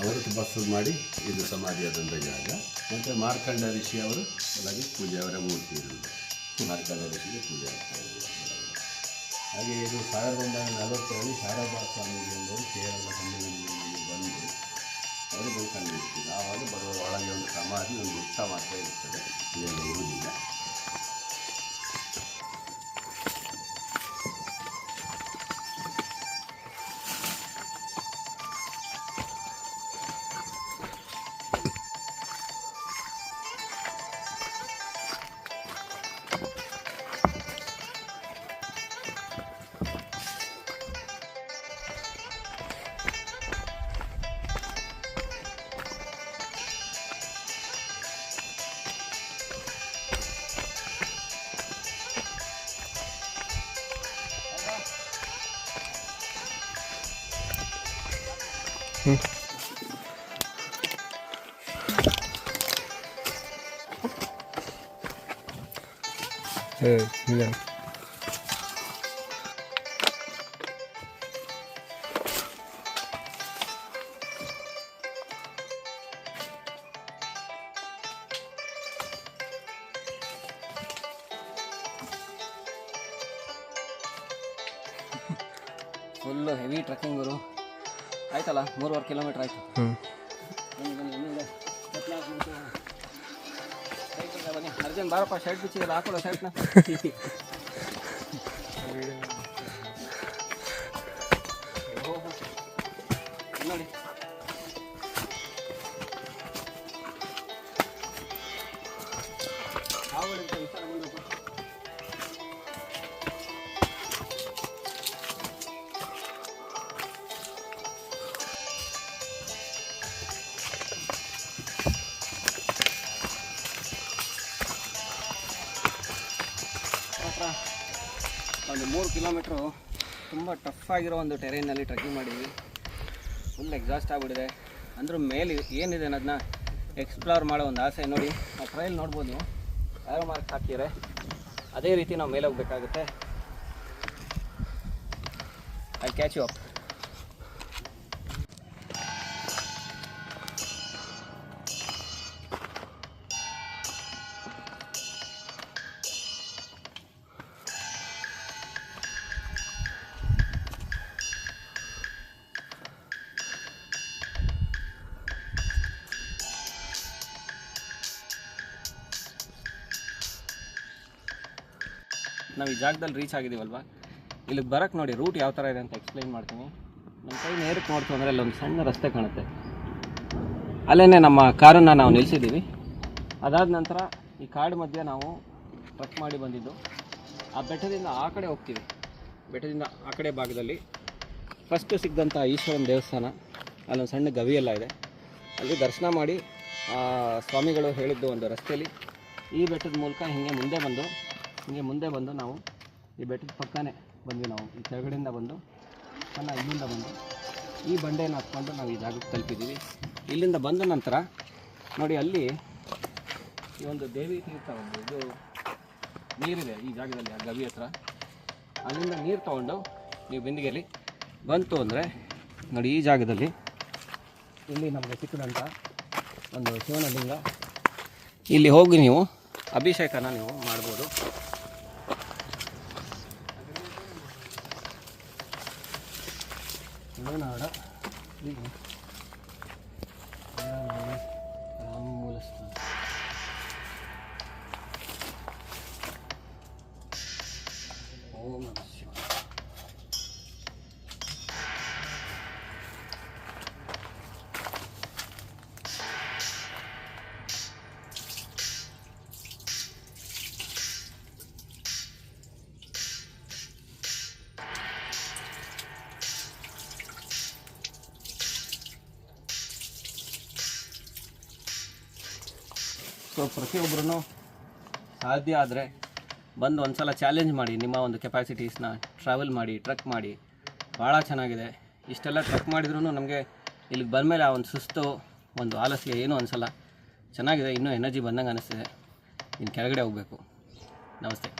ಅವರು ತಪಸ್ಸು ಮಾಡಿ ಇದು ಸಮಾಧಿಯಾದಂಥ ಜಾಗ. ಮತ್ತು ಮಾರ್ಕಂಡ ಋಷಿ ಅವರು ಒಳಗೆ ಪೂಜೆ, ಅವರ ಮೂರ್ತಿ ಇರುವುದು ಮಾರ್ಕಂಡ ಋಷಿಗೆ ಪೂಜೆ ಆಗ್ತಾಯಿದೆ. ಹಾಗೆ ಇದು 1940ರಲ್ಲಿ ಶಾರದಾ ಸ್ವಾಮೀಜಿ ಎಂಬುವರು ಕೇರಳ ತಮಿಳುನಾಡಿನಲ್ಲಿ ಬಂದು ಅವರು ಕಂಡುಹಿಡ್ತಿದ್ರು. ಆವಾಗ ಬರುವ ಒಳಗೆ ಒಂದು ಸಮಾಧಿ, ಒಂದು ವೃತ್ತ ಮಾತ್ರ ಇರ್ತದೆ, ಇದೆಲ್ಲ ಇರುವುದಿಲ್ಲ. ಇಲ್ಲ ಫುಲ್ಲು ಹೆವಿ ಟ್ರೆಕ್ಕಿಂಗ್ ಗುರು. ಆಯ್ತಲ್ಲ 3.5 ಕಿಲೋಮೀಟ್ರ್ ಆಯಿತು. ಬನ್ನಿ ಅರ್ಜೆಂಟ್ ಬಾರಪ್ಪ, ಶರ್ಟ್ ಬಿಚ್ಚಿದೆಲ್ಲ ಹಾಕೊಳ್ಳೋ ಶರ್ಟ್ನ. ನೋಡಿ ಒಂದು 3 ಕಿಲೋಮೀಟ್ರು ತುಂಬ ಟಫ್ ಆಗಿರೋ ಒಂದು ಟೆರೈನಲ್ಲಿ ಟ್ರೆಕ್ಕಿಂಗ್ ಮಾಡಿದ್ವಿ. ಫುಲ್ ಎಕ್ಸಾಸ್ಟ್ ಆಗಿಬಿಟ್ಟಿದೆ. ಅಂದರೂ ಮೇಲೆ ಏನಿದೆ ಅನ್ನೋದನ್ನ ಎಕ್ಸ್ಪ್ಲೋರ್ ಮಾಡೋ ಒಂದು ಆಸೆ. ನೋಡಿ ಆ ಟ್ರೈಲ್ ನೋಡ್ಬೋದು ನೀವು, ಆರೋ ಮಾರ್ಕ್ ಹಾಕಿದರೆ ಅದೇ ರೀತಿ ನಾವು ಮೇಲೆ ಹೋಗಬೇಕಾಗುತ್ತೆ. I catch you up. ನಾವು ಈ ಜಾಗದಲ್ಲಿ ರೀಚ್ ಆಗಿದ್ದೀವಲ್ವ, ಇಲ್ಲಿಗೆ ಬರೋಕ್ಕೆ ನೋಡಿ ರೂಟ್ ಯಾವ ಥರ ಇದೆ ಅಂತ ಎಕ್ಸ್ಪ್ಲೈನ್ ಮಾಡ್ತೀನಿ. ನಮ್ಮ ಕೈ ನೇರಕ್ಕೆ ನೋಡ್ತು ಅಂದರೆ ಅಲ್ಲೊಂದು ಸಣ್ಣ ರಸ್ತೆ ಕಾಣುತ್ತೆ. ಅಲ್ಲೇ ನಮ್ಮ ಕಾರನ್ನು ನಾವು ನಿಲ್ಲಿಸಿದ್ದೀವಿ. ಅದಾದ ನಂತರ ಈ ಕಾಡು ಮಧ್ಯೆ ನಾವು ಟ್ರೆಕ್ ಮಾಡಿ ಬಂದಿದ್ದು. ಆ ಬೆಟ್ಟದಿಂದ ಆ ಕಡೆ ಹೋಗ್ತೀವಿ. ಬೆಟ್ಟದಿಂದ ಆ ಕಡೆ ಭಾಗದಲ್ಲಿ ಫಸ್ಟ್ ಸಿಗ್ದಂಥ ಈಶ್ವರನ ದೇವಸ್ಥಾನ, ಅಲ್ಲೊಂದು ಸಣ್ಣ ಗವಿಯೆಲ್ಲ ಇದೆ. ಅಲ್ಲಿ ದರ್ಶನ ಮಾಡಿ ಸ್ವಾಮಿಗಳು ಹೇಳಿದ್ದು ಒಂದು ರಸ್ತೆಯಲ್ಲಿ ಈ ಬೆಟ್ಟದ ಮೂಲಕ ಹಿಂಗೆ ಮುಂದೆ ಬಂದು ನಾವು ಈ ಬೆಟ್ಟದ ಪಕ್ಕನೇ ಬಂದ್ವಿ. ನಾವು ಈ ಕೆಳಗಡೆಯಿಂದ ಬಂದು ಇಲ್ಲಿಂದ ಬಂದು ಈ ಬಂಡೆಯನ್ನು ಹತ್ಕೊಂಡು ನಾವು ಈ ಜಾಗಕ್ಕೆ ತಲುಪಿದ್ದೀವಿ. ಇಲ್ಲಿಂದ ಬಂದ ನಂತರ ನೋಡಿ ಅಲ್ಲಿ ಈ ಒಂದು ದೇವಿ ತೀರ್ಥ, ಒಂದು ಇದು ನೀರಿದೆ ಈ ಜಾಗದಲ್ಲಿ, ಆ ಗವಿ ಹತ್ರ. ಅಲ್ಲಿಂದ ನೀರು ತೊಗೊಂಡು ನೀವು ಬಿಂದಿಗೆಯಲ್ಲಿ ಬಂತು ಅಂದರೆ ನೋಡಿ ಈ ಜಾಗದಲ್ಲಿ ಇಲ್ಲಿ ನಮಗೆ ಸಿಕ್ಕಿದಂಥ ಒಂದು ಶಿವನ ಲಿಂಗ. ಇಲ್ಲಿ ಹೋಗಿ ನೀವು ಅಭಿಷೇಕನ ನೀವು ಮಾಡ್ಬೋದು. ತುಳುನಾಡ ಮೂಲಸ್ಥಾನ. ಓಂ ನಮಃ ಶಿವಾಯ. ಸೊ ಪ್ರತಿಯೊಬ್ಬರೂ ಸಾಧ್ಯ ಆದರೆ ಬಂದು ಒಂದು ಸಲ ಚಾಲೆಂಜ್ ಮಾಡಿ, ನಿಮ್ಮ ಒಂದು ಕೆಪಾಸಿಟೀಸ್ನ ಟ್ರಾವೆಲ್ ಮಾಡಿ, ಟ್ರಕ್ ಮಾಡಿ. ಭಾಳ ಚೆನ್ನಾಗಿದೆ. ಇಷ್ಟೆಲ್ಲ ಟ್ರಕ್ ಮಾಡಿದ್ರೂ ನಮಗೆ ಇಲ್ಲಿಗೆ ಬಂದಮೇಲೆ ಆ ಒಂದು ಸುಸ್ತು, ಒಂದು ಆಲಸ್ಯ ಏನೂ ಅನಿಸಲ್ಲ. ಚೆನ್ನಾಗಿದೆ, ಇನ್ನೂ ಎನರ್ಜಿ ಬಂದಂಗೆ ಅನ್ನಿಸ್ತಿದೆ. ಇನ್ನು ಕೆಳಗಡೆ ಹೋಗಬೇಕು. ನಮಸ್ತೆ.